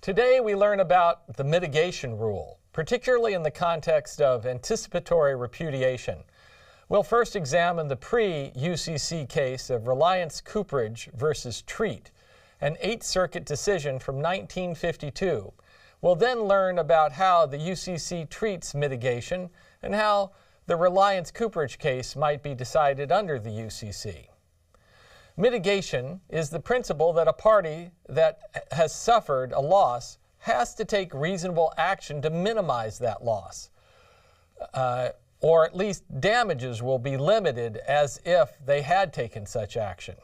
Today we learn about the mitigation rule, particularly in the context of anticipatory repudiation. We'll first examine the pre-UCC case of Reliance Cooperage versus Treat, an Eighth Circuit decision from 1952. We'll then learn about how the UCC treats mitigation and how the Reliance Cooperage case might be decided under the UCC. Mitigation is the principle that a party that has suffered a loss has to take reasonable action to minimize that loss, or at least damages will be limited as if they had taken such action.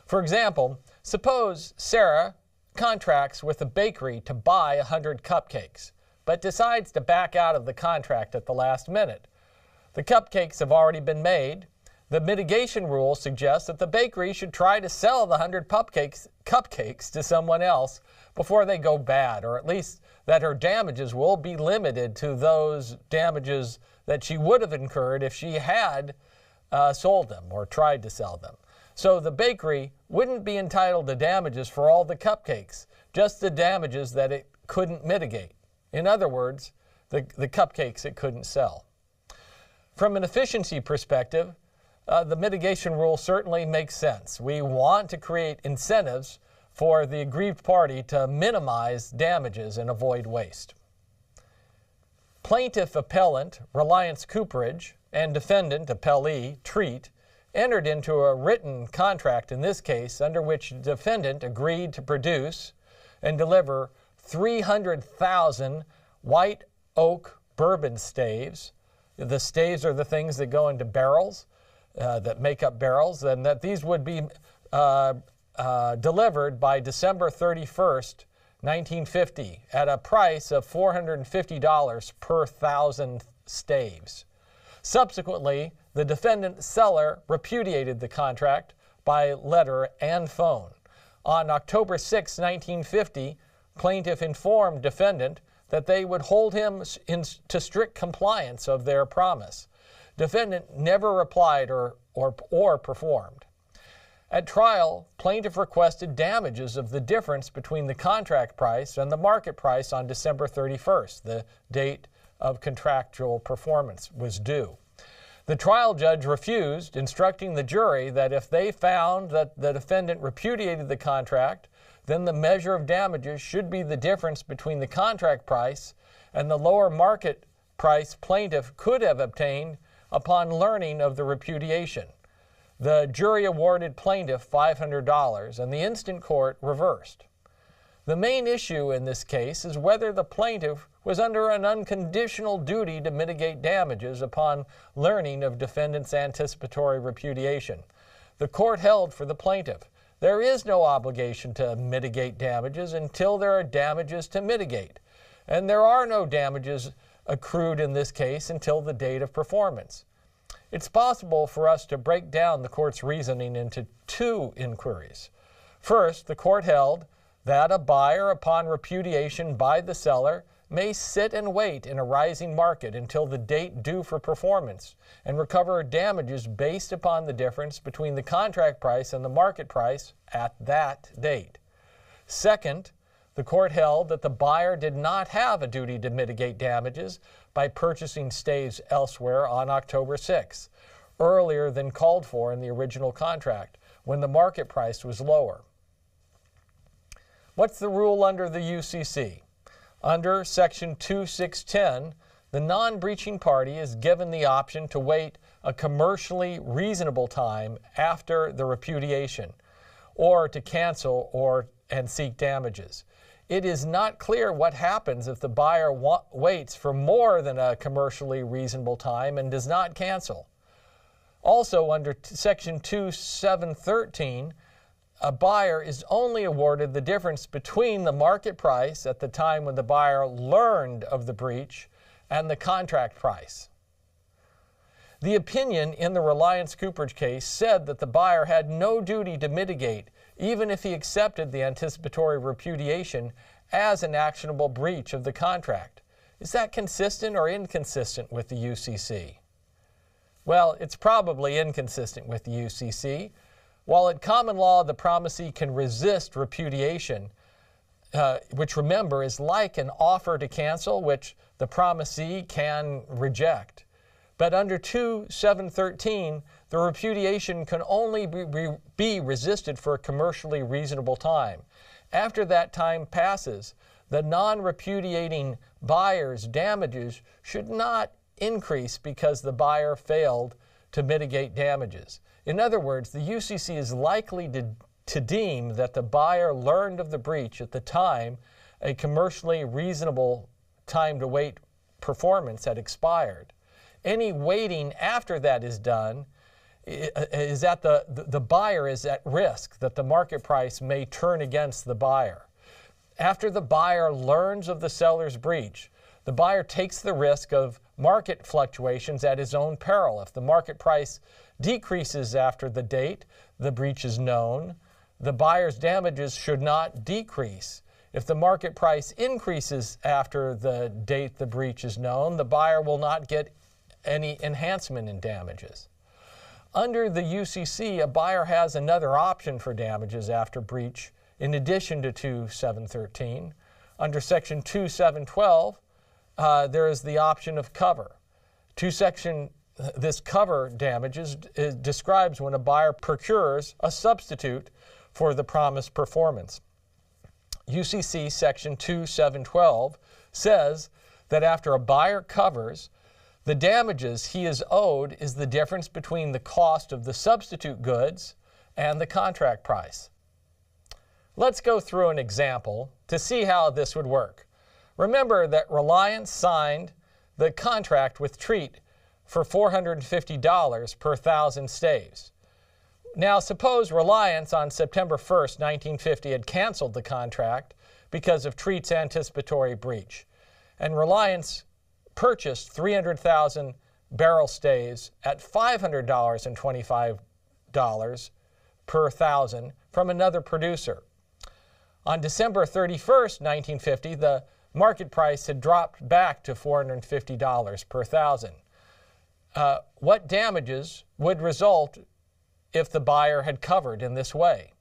For example, suppose Sarah contracts with a bakery to buy 100 cupcakes, but decides to back out of the contract at the last minute. The cupcakes have already been made. The mitigation rule suggests that the bakery should try to sell the 100 cupcakes to someone else before they go bad, or at least that her damages will be limited to those damages that she would have incurred if she had sold them or tried to sell them. So the bakery wouldn't be entitled to damages for all the cupcakes, just the damages that it couldn't mitigate. In other words, the cupcakes it couldn't sell. From an efficiency perspective, the mitigation rule certainly makes sense. We want to create incentives for the aggrieved party to minimize damages and avoid waste. Plaintiff appellant Reliance Cooperage and defendant appellee Treat entered into a written contract in this case under which the defendant agreed to produce and deliver 300,000 white oak bourbon staves. The staves are the things that go into barrels, that make up barrels, and that these would be delivered by December 31st, 1950 at a price of $450 per 1,000 staves. Subsequently, the defendant seller repudiated the contract by letter and phone. On October 6, 1950, plaintiff informed defendant that they would hold him to strict compliance of their promise. Defendant never replied or performed. At trial, plaintiff requested damages of the difference between the contract price and the market price on December 31st, the date of contractual performance was due. The trial judge refused, instructing the jury that if they found that the defendant repudiated the contract, then the measure of damages should be the difference between the contract price and the lower market price plaintiff could have obtained upon learning of the repudiation. The jury awarded plaintiff $500 and the instant court reversed. The main issue in this case is whether the plaintiff was under an unconditional duty to mitigate damages upon learning of defendant's anticipatory repudiation. The court held for the plaintiff. There is no obligation to mitigate damages until there are damages to mitigate, and there are no damages accrued in this case until the date of performance. It's possible for us to break down the court's reasoning into two inquiries. First, the court held that a buyer, upon repudiation by the seller, may sit and wait in a rising market until the date due for performance and recover damages based upon the difference between the contract price and the market price at that date. Second, the court held that the buyer did not have a duty to mitigate damages by purchasing staves elsewhere on October 6, earlier than called for in the original contract, when the market price was lower. What's the rule under the UCC? Under Section 2610, the non-breaching party is given the option to wait a commercially reasonable time after the repudiation, or to cancel and seek damages. It is not clear what happens if the buyer waits for more than a commercially reasonable time and does not cancel. Also, under Section 2713, a buyer is only awarded the difference between the market price at the time when the buyer learned of the breach and the contract price. The opinion in the Reliance Cooperage case said that the buyer had no duty to mitigate, even if he accepted the anticipatory repudiation as an actionable breach of the contract. Is that consistent or inconsistent with the UCC? Well, it's probably inconsistent with the UCC. While at common law the promisee can resist repudiation, which remember is like an offer to cancel, which the promisee can reject. But under 2.713, the repudiation can only be resisted for a commercially reasonable time. After that time passes, the non-repudiating buyer's damages should not increase because the buyer failed to mitigate damages. In other words, the UCC is likely to deem that the buyer learned of the breach at the time a commercially reasonable time to wait performance had expired. Any waiting after that is done is that the buyer is at risk that the market price may turn against the buyer. After the buyer learns of the seller's breach, the buyer takes the risk of market fluctuations at his own peril. If the market price decreases after the date the breach is known, the buyer's damages should not decrease. If the market price increases after the date the breach is known, the buyer will not get any enhancement in damages. Under the UCC, a buyer has another option for damages after breach in addition to 2.713. Under Section 2.712, there is the option of cover. This cover damages describes when a buyer procures a substitute for the promised performance. UCC Section 2.712 says that after a buyer covers, the damages he is owed is the difference between the cost of the substitute goods and the contract price. Let's go through an example to see how this would work. Remember that Reliance signed the contract with Treat for $450 per 1,000 staves. Now suppose Reliance on September 1st, 1950 had canceled the contract because of Treat's anticipatory breach, and Reliance purchased 300,000 barrel staves at $525 per 1,000 from another producer. On December 31st, 1950, the market price had dropped back to $450 per 1,000. What damages would result if the buyer had covered in this way?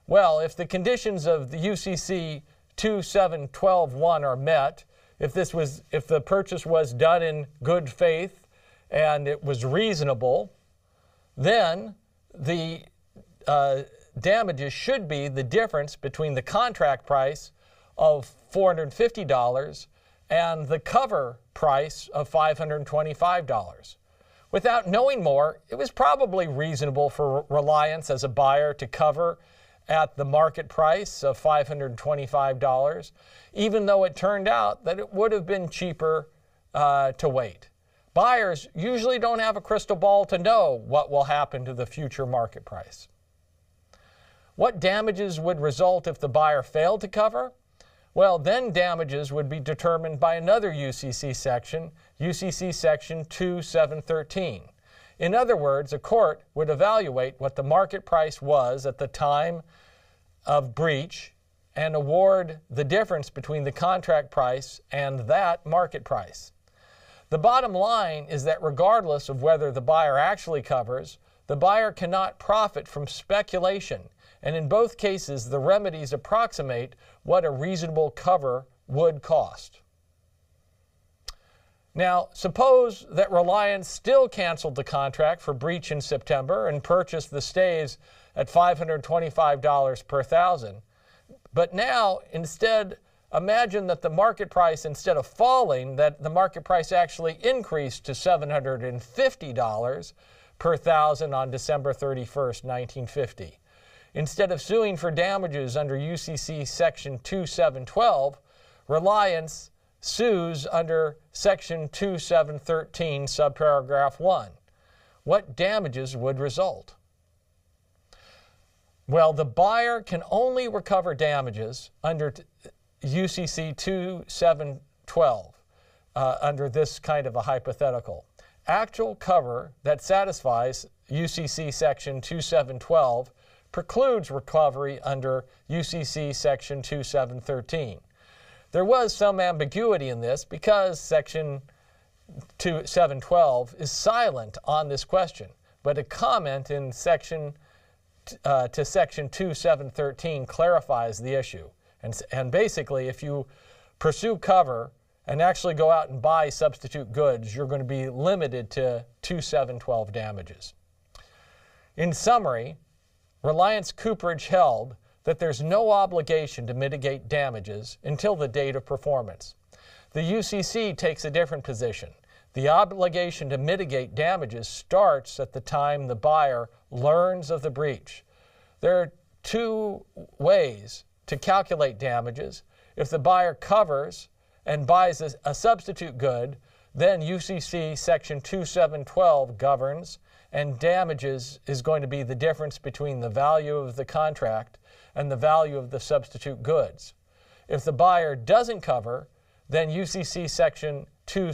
Well, if the conditions of the UCC 2.712.1 are met, if the purchase was done in good faith and it was reasonable, then the damages should be the difference between the contract price of $450 and the cover price of $525. Without knowing more, it was probably reasonable for Reliance as a buyer to cover at the market price of $525, even though it turned out that it would have been cheaper to wait. Buyers usually don't have a crystal ball to know what will happen to the future market price. What damages would result if the buyer failed to cover? Well, then damages would be determined by another UCC section, UCC section 2.713. In other words, a court would evaluate what the market price was at the time of breach and award the difference between the contract price and that market price. The bottom line is that regardless of whether the buyer actually covers, the buyer cannot profit from speculation, and in both cases the remedies approximate what a reasonable cover would cost. Now, suppose that Reliance still canceled the contract for breach in September and purchased the staves at $525 per 1,000. But now, instead, imagine that the market price, instead of falling, that the market price actually increased to $750 per 1,000 on December 31st, 1950. Instead of suing for damages under UCC Section 2.712, Reliance sues under Section 2.713, subparagraph 1. What damages would result? Well, the buyer can only recover damages under UCC 2.712 under this kind of a hypothetical. Actual cover that satisfies UCC Section 2.712 precludes recovery under UCC Section 2.713. There was some ambiguity in this because Section 2.712 is silent on this question, but a comment in Section 2.713 clarifies the issue. And basically, if you pursue cover and actually go out and buy substitute goods, you're going to be limited to 2712 damages. In summary, Reliance Cooperage held that there's no obligation to mitigate damages until the date of performance. The UCC takes a different position. The obligation to mitigate damages starts at the time the buyer learns of the breach. There are two ways to calculate damages. If the buyer covers and buys a substitute good, then UCC Section 2712 governs, and damages is going to be the difference between the value of the contract and the value of the substitute goods. If the buyer doesn't cover, then UCC Section 27